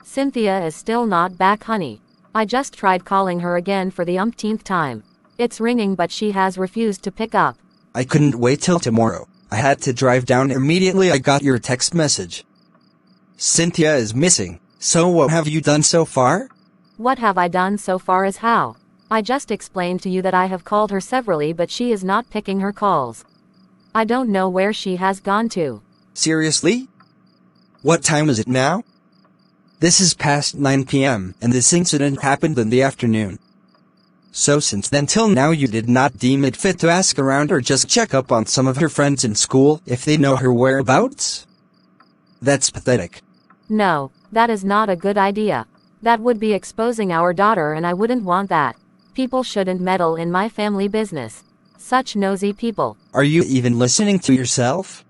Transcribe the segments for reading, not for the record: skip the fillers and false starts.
Cynthia is still not back, honey. I just tried calling her again for the umpteenth time. It's ringing, but she has refused to pick up. I couldn't wait till tomorrow. I had to drive down immediately I got your text message. Cynthia is missing. So what have you done so far? What have I done so far as how? I just explained to you that I have called her severally, but she is not picking her calls. I don't know where she has gone to. Seriously? What time is it now? This is past 9 p.m. and this incident happened in the afternoon. So since then till now you did not deem it fit to ask around or just check up on some of her friends in school if they know her whereabouts? That's pathetic. No, that is not a good idea. That would be exposing our daughter, and I wouldn't want that. People shouldn't meddle in my family business. Such nosy people. Are you even listening to yourself?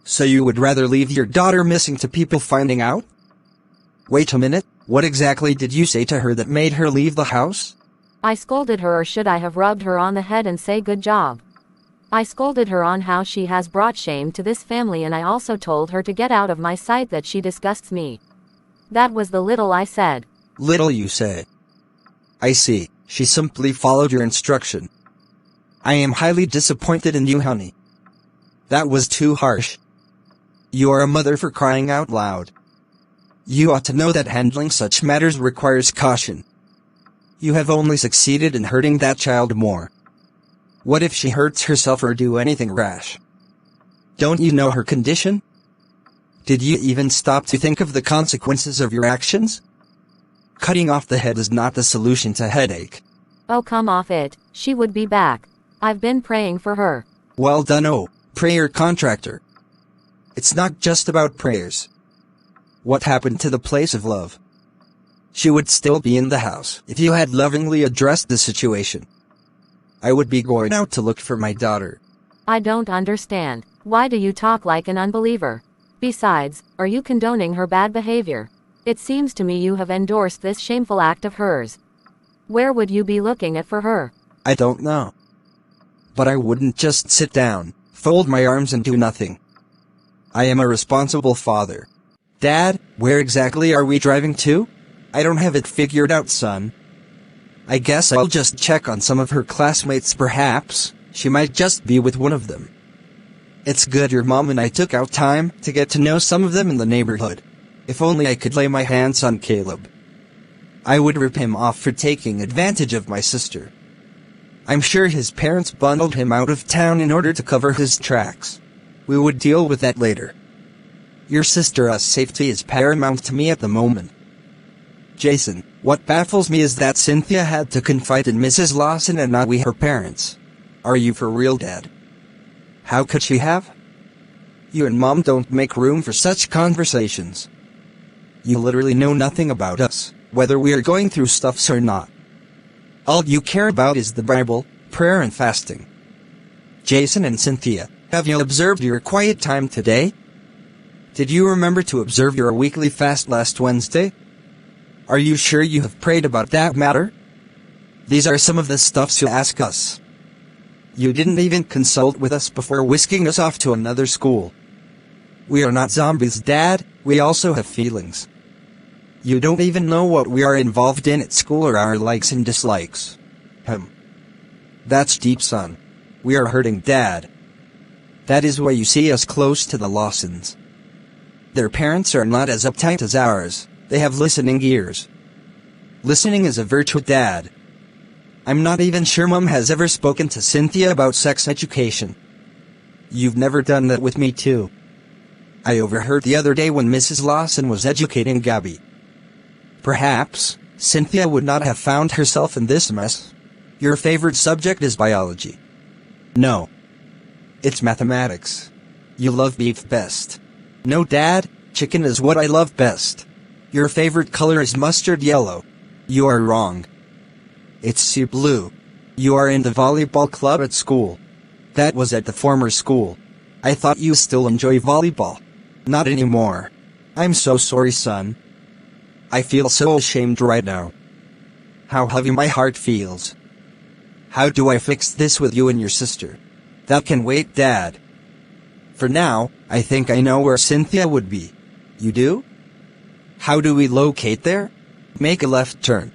So you would rather leave your daughter missing to people finding out? Wait a minute, what exactly did you say to her that made her leave the house? I scolded her, or should I have rubbed her on the head and say good job? I scolded her on how she has brought shame to this family, and I also told her to get out of my sight, that she disgusts me. That was the little I said. Little you say. I see, she simply followed your instruction. I am highly disappointed in you, honey. That was too harsh. You are a mother, for crying out loud. You ought to know that handling such matters requires caution. You have only succeeded in hurting that child more. What if she hurts herself or do anything rash? Don't you know her condition? Did you even stop to think of the consequences of your actions? Cutting off the head is not the solution to headache. Oh, come off it. She would be back. I've been praying for her. Well done, oh, prayer contractor. It's not just about prayers. What happened to the place of love? She would still be in the house if you had lovingly addressed the situation. I would be going out to look for my daughter. I don't understand. Why do you talk like an unbeliever? Besides, are you condoning her bad behavior? It seems to me you have endorsed this shameful act of hers. Where would you be looking at for her? I don't know. But I wouldn't just sit down, fold my arms and do nothing. I am a responsible father. Dad, where exactly are we driving to? I don't have it figured out, son. I guess I'll just check on some of her classmates perhaps. She might just be with one of them. It's good your mom and I took out time to get to know some of them in the neighborhood. If only I could lay my hands on Caleb. I would rip him off for taking advantage of my sister. I'm sure his parents bundled him out of town in order to cover his tracks. We would deal with that later. Your sister's safety is paramount to me at the moment. Jason, what baffles me is that Cynthia had to confide in Mrs. Lawson and not we, her parents. Are you for real, Dad? How could she have? You and Mom don't make room for such conversations. You literally know nothing about us, whether we are going through stuffs or not. All you care about is the Bible, prayer and fasting. Jason and Cynthia, have you observed your quiet time today? Did you remember to observe your weekly fast last Wednesday? Are you sure you have prayed about that matter? These are some of the stuffs you ask us. You didn't even consult with us before whisking us off to another school. We are not zombies, Dad, we also have feelings. You don't even know what we are involved in at school or our likes and dislikes. That's deep, son. We are hurting, Dad. That is why you see us close to the Lawsons. Their parents are not as uptight as ours. They have listening ears. Listening is a virtue, Dad. I'm not even sure Mom has ever spoken to Cynthia about sex education. You've never done that with me too. I overheard the other day when Mrs. Lawson was educating Gabby. Perhaps Cynthia would not have found herself in this mess. Your favorite subject is biology. No. It's mathematics. You love beef best. No, Dad, chicken is what I love best. Your favorite color is mustard yellow. You are wrong. It's sea blue. You are in the volleyball club at school. That was at the former school. I thought you still enjoy volleyball. Not anymore. I'm so sorry, son. I feel so ashamed right now. How heavy my heart feels. How do I fix this with you and your sister? That can wait, Dad. For now, I think I know where Cynthia would be. You do? How do we locate there? Make a left turn.